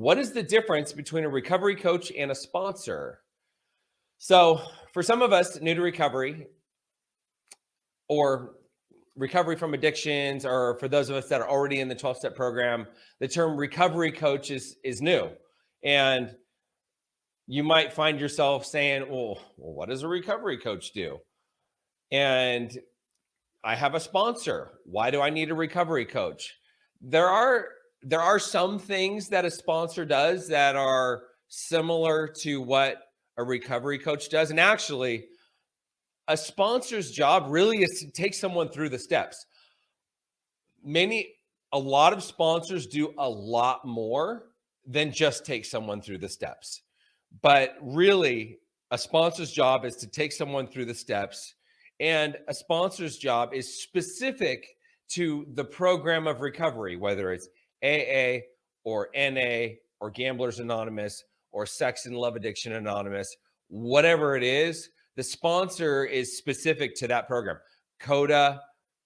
What is the difference between a recovery coach and a sponsor? So for some of us new to recovery or recovery from addictions, or for those of us that are already in the 12-step program, the term recovery coach is new. And you might find yourself saying, well, what does a recovery coach do? And I have a sponsor. Why do I need a recovery coach? There are some things that a sponsor does that are similar to what a recovery coach does. And actually, a sponsor's job really is to take someone through the steps. A lot of sponsors do a lot more than just take someone through the steps. But really, a sponsor's job is to take someone through the steps. And a sponsor's job is specific to the program of recovery, whether it's AA or NA or Gamblers Anonymous or Sex and Love Addiction Anonymous, whatever it is, the sponsor is specific to that program. CODA,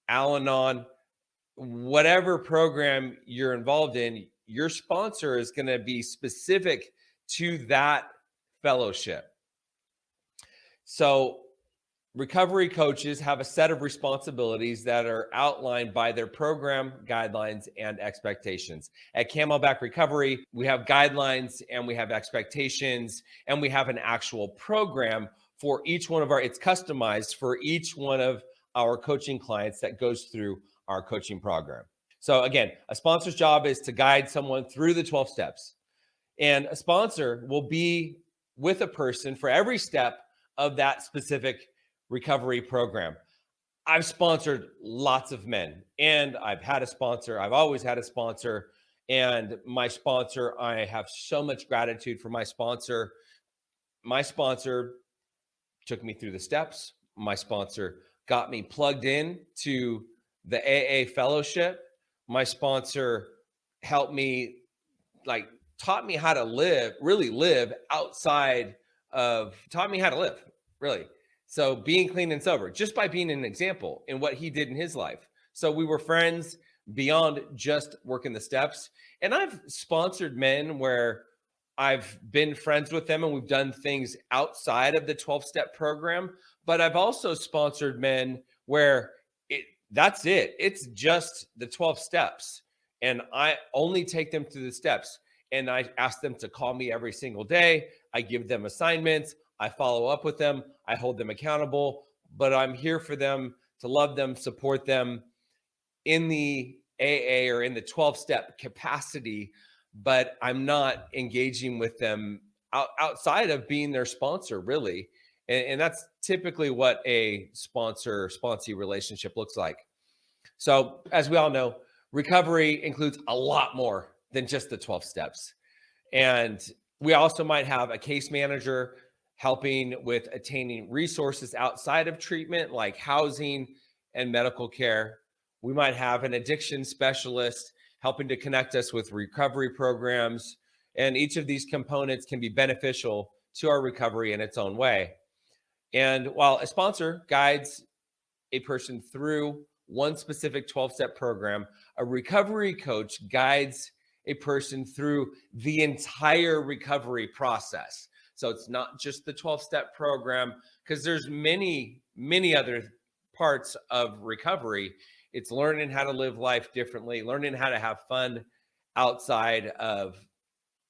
Al-Anon, whatever program you're involved in, your sponsor is going to be specific to that fellowship. So recovery coaches have a set of responsibilities that are outlined by their program guidelines and expectations. At Camelback Recovery, we have guidelines and we have expectations and we have an actual program for each one of it's customized for each one of our coaching clients that goes through our coaching program. So again, a sponsor's job is to guide someone through the 12 steps. And a sponsor will be with a person for every step of that specific recovery program. I've sponsored lots of men, and I've had a sponsor. I've always had a sponsor, and my sponsor, I have so much gratitude for my sponsor. My sponsor took me through the steps. My sponsor got me plugged in to the AA fellowship. My sponsor helped me, taught me how to live outside of, taught me how to live, really. So being clean and sober, just by being an example in what he did in his life. So we were friends beyond just working the steps. And I've sponsored men where I've been friends with them and we've done things outside of the 12-step program. But I've also sponsored men where that's it. It's just the 12 steps. And I only take them through the steps. And I ask them to call me every single day. I give them assignments. I follow up with them. I hold them accountable, but I'm here for them, to love them, support them in the AA or in the 12-step capacity, but I'm not engaging with them outside of being their sponsor, really. And that's typically what a sponsor-sponsee relationship looks like. So as we all know, recovery includes a lot more than just the 12 steps. And we also might have a case manager helping with attaining resources outside of treatment, like housing and medical care. We might have an addiction specialist helping to connect us with recovery programs. And each of these components can be beneficial to our recovery in its own way. And while a sponsor guides a person through one specific 12-step program, a recovery coach guides a person through the entire recovery process. So it's not just the 12-step program, because there's many, many other parts of recovery. It's learning how to live life differently, learning how to have fun outside of,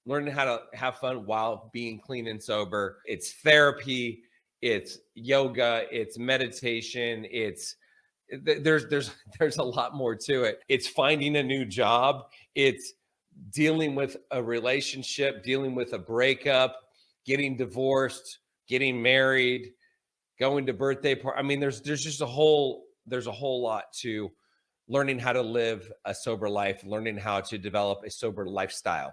learning how to have fun while being clean and sober. It's therapy, it's yoga, it's meditation, there's a lot more to it. It's finding a new job, it's dealing with a relationship, dealing with a breakup, getting divorced, getting married, going to birthday party. I mean, there's just a whole lot to learning how to live a sober life, learning how to develop a sober lifestyle.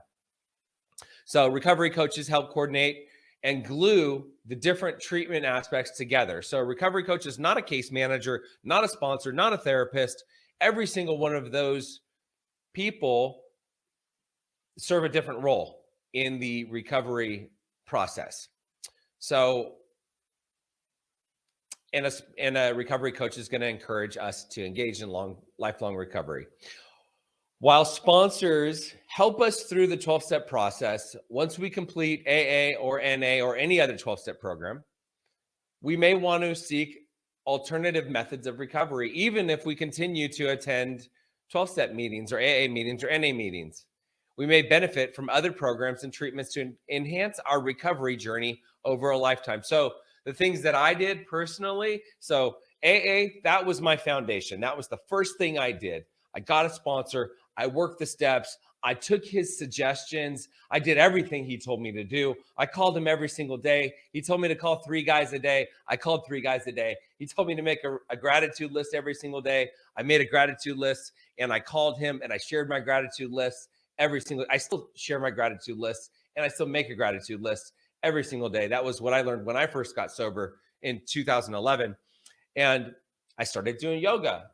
So recovery coaches help coordinate and glue the different treatment aspects together. So a recovery coach is not a case manager, not a sponsor, not a therapist. Every single one of those people serve a different role in the recovery process. So, and a recovery coach is going to encourage us to engage in lifelong recovery. While sponsors help us through the 12-step process, once we complete AA or NA or any other 12-step program, we may want to seek alternative methods of recovery, even if we continue to attend 12-step meetings or AA meetings or NA meetings. We may benefit from other programs and treatments to enhance our recovery journey over a lifetime. So the things that I did personally, so AA, that was my foundation. That was the first thing I did. I got a sponsor. I worked the steps. I took his suggestions. I did everything he told me to do. I called him every single day. He told me to call 3 guys a day. I called 3 guys a day. He told me to make a gratitude list every single day. I made a gratitude list and I called him and I shared my gratitude list I still share my gratitude list and I still make a gratitude list every single day. That was what I learned when I first got sober in 2011. And I started doing yoga,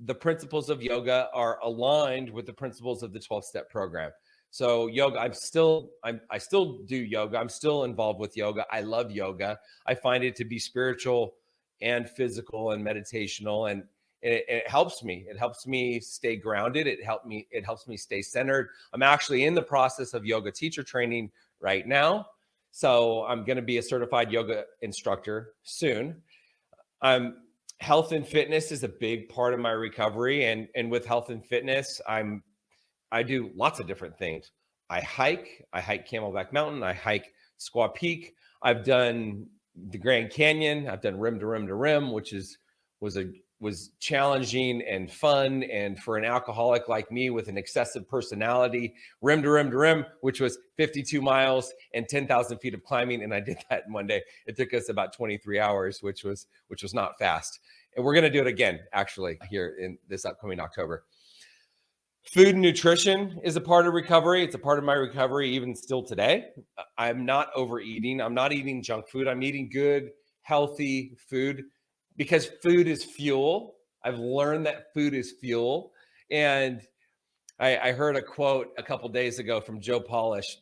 the principles of yoga are aligned with the principles of the 12-step program. So yoga, I still do yoga. I'm still involved with yoga. I love yoga. I find it to be spiritual and physical and meditational, and it helps me. It helps me stay grounded. It helps me stay centered. I'm actually in the process of yoga teacher training right now. So I'm going to be a certified yoga instructor soon. Health and fitness is a big part of my recovery. And with health and fitness, I do lots of different things. I hike Camelback Mountain. I hike Squaw Peak. I've done the Grand Canyon. I've done rim to rim to rim, which was challenging and fun. And for an alcoholic like me with an excessive personality, rim to rim to rim, which was 52 miles and 10,000 feet of climbing. And I did that in one day. It took us about 23 hours, which was not fast. And we're going to do it again, actually, here in this upcoming October. Food and nutrition is a part of recovery. It's a part of my recovery even still today. I'm not overeating. I'm not eating junk food. I'm eating good, healthy food because food is fuel. I've learned that food is fuel. And I heard a quote a couple days ago from Joe Polish.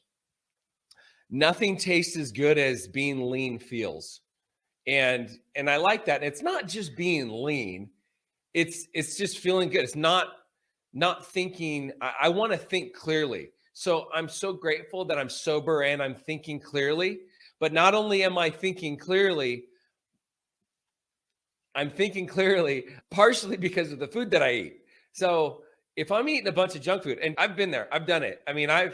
Nothing tastes as good as being lean feels. And I like that. It's not just being lean. It's just feeling good. It's not thinking. I want to think clearly. So I'm so grateful that I'm sober and I'm thinking clearly. But not only am I thinking clearly, I'm thinking clearly partially because of the food that I eat. So if I'm eating a bunch of junk food, and I've been there, I've done it. I mean, I'll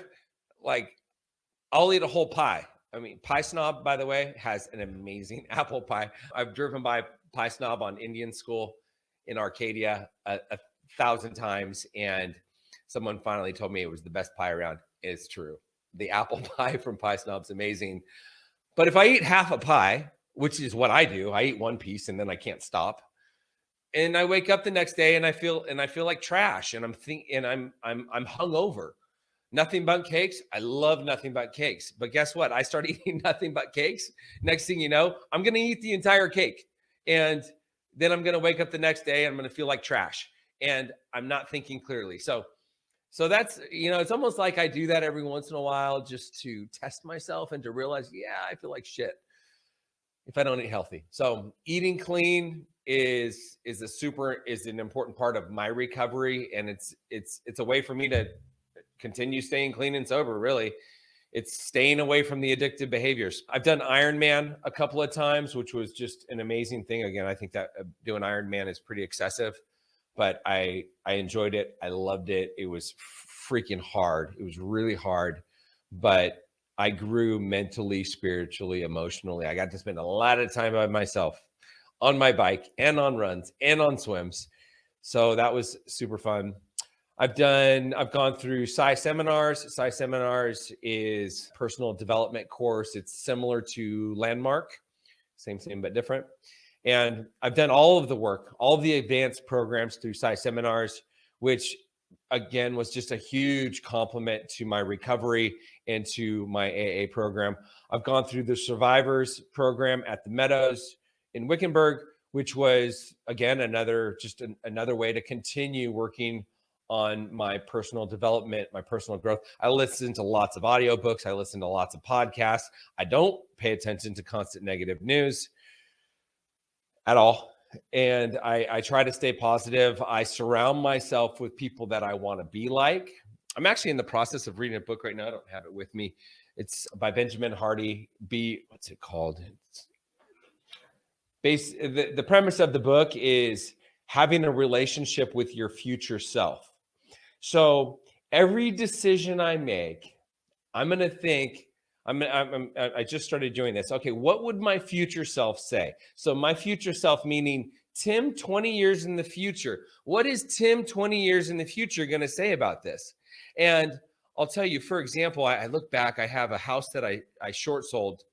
eat a whole pie. I mean, Pie Snob, by the way, has an amazing apple pie. I've driven by Pie Snob on Indian School in Arcadia a 1,000 times, and someone finally told me it was the best pie around. It's true. The apple pie from Pie Snob's amazing. But if I eat half a pie, which is what I do, I eat one piece and then I can't stop. And I wake up the next day and I feel like trash, and I'm hungover. Nothing but cakes. I love nothing but cakes. But guess what? I start eating nothing but cakes. Next thing you know, I'm going to eat the entire cake. And then I'm going to wake up the next day and I'm going to feel like trash. And I'm not thinking clearly. So that's, it's almost like I do that every once in a while just to test myself and to realize, yeah, I feel like shit if I don't eat healthy. So eating clean is an important part of my recovery. And it's a way for me to continue staying clean and sober. Really, it's staying away from the addictive behaviors. I've done Ironman a couple of times, which was just an amazing thing. Again, I think that doing Ironman is pretty excessive, but I enjoyed it. I loved it. It was freaking hard. It was really hard, but I grew mentally, spiritually, emotionally. I got to spend a lot of time by myself on my bike and on runs and on swims. So that was super fun. I've gone through 𝐶𝐸 seminars. 𝐶𝐸 seminars is personal development course. It's similar to Landmark, same, but different. And I've done all of the work, all of the advanced programs through 𝐶𝐸 seminars, which again was just a huge compliment to my recovery and to my AA program. I've gone through the Survivors program at the Meadows in Wickenburg, which was again another way to continue working on my personal development, my personal growth. I listen to lots of audiobooks. I listen to lots of podcasts. I don't pay attention to constant negative news at all. And I try to stay positive. I surround myself with people that I want to be like. I'm actually in the process of reading a book right now. I don't have it with me. It's by Benjamin Hardy. What's it called? The premise of the book is having a relationship with your future self. So every decision I make, I'm going to think, I just started doing this. Okay, what would my future self say? So my future self, meaning Tim 20 years in the future. What is Tim 20 years in the future going to say about this? And I'll tell you, for example, I look back, I have a house that I short sold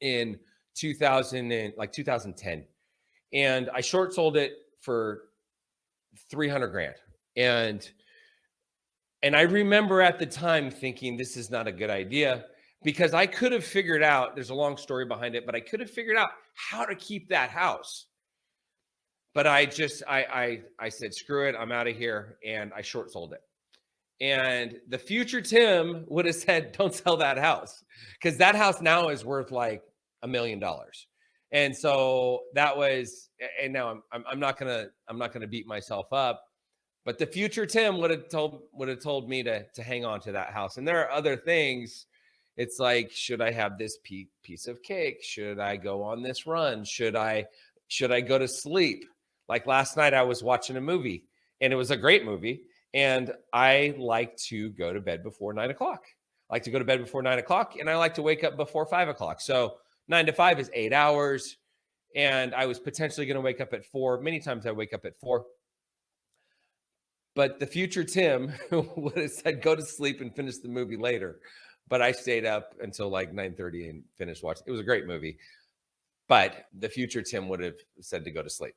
in 2010. And I short sold it for 300 grand. And I remember at the time thinking, this is not a good idea, because I could have figured out, there's a long story behind it, but I could have figured out how to keep that house. But I said, screw it, I'm out of here. And I short sold it. And the future Tim would have said, don't sell that house, because that house now is worth like $1 million. And so that was, and now I'm not gonna beat myself up, but the future Tim would have told me to hang on to that house. And there are other things. It's like, should I have this piece of cake? Should I go on this run? Should I go to sleep? Like last night, I was watching a movie, and it was a great movie. And I like to go to bed before 9 o'clock. I like to go to bed before 9 o'clock, and I like to wake up before 5 o'clock. So 9 to 5 is 8 hours. And I was potentially going to wake up at 4. Many times I wake up at 4. But the future Tim would have said, go to sleep and finish the movie later. But I stayed up until like 9:30 and finished watching. It was a great movie. But the future Tim would have said to go to sleep.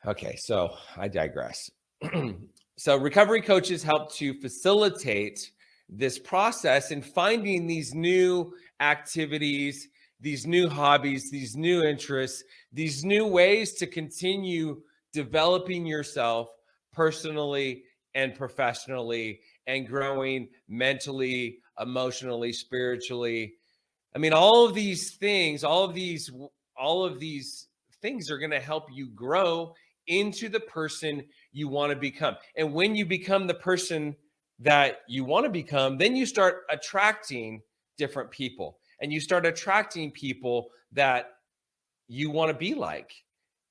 Okay, so I digress. So recovery coaches help to facilitate this process in finding these new activities, these new hobbies, these new interests, these new ways to continue developing yourself personally and professionally, and growing mentally, emotionally, spiritually. I mean, all of these things are going to help you grow into the person you want to become. And when you become the person that you want to become, then you start attracting different people, and you start attracting people that you want to be like.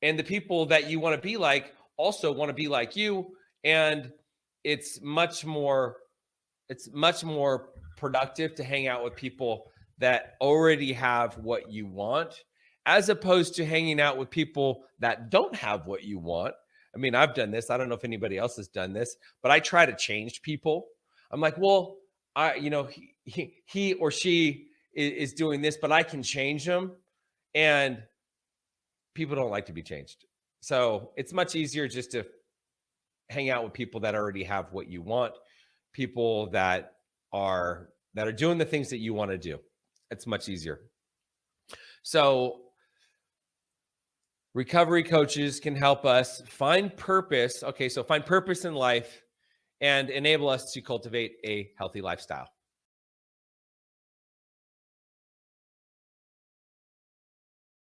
And the people that you want to be like also want to be like you. And it's much more productive to hang out with people that already have what you want, as opposed to hanging out with people that don't have what you want. I mean, I've done this. I don't know if anybody else has done this, but I try to change people. I'm like, well, he or she is doing this, but I can change them. And people don't like to be changed. So it's much easier just to hang out with people that already have what you want, people that are doing the things that you want to do. It's much easier. So recovery coaches can help us find purpose. Okay, so find purpose in life and enable us to cultivate a healthy lifestyle.